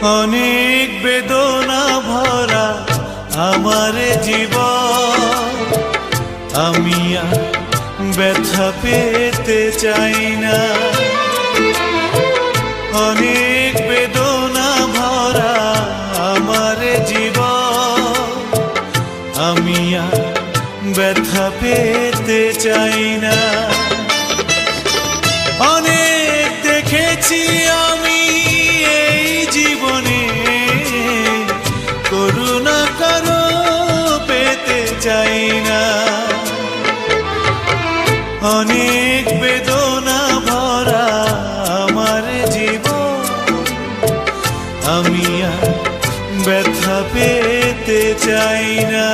অনেক বেদনা ভরা আমার জীবন, আমি আর ব্যথা পেতে চাই না। অনেক বেদনা ভরা আমার জীবন, আমি আর ব্যথা পেতে চাই না। অনেক দেখেছি আমি এই জীবনে, করুণা কারো পেতে চাই না। অনেক বেদনা ভরা আমার জীবন, আমি আর ব্যথা পেতে চাই না।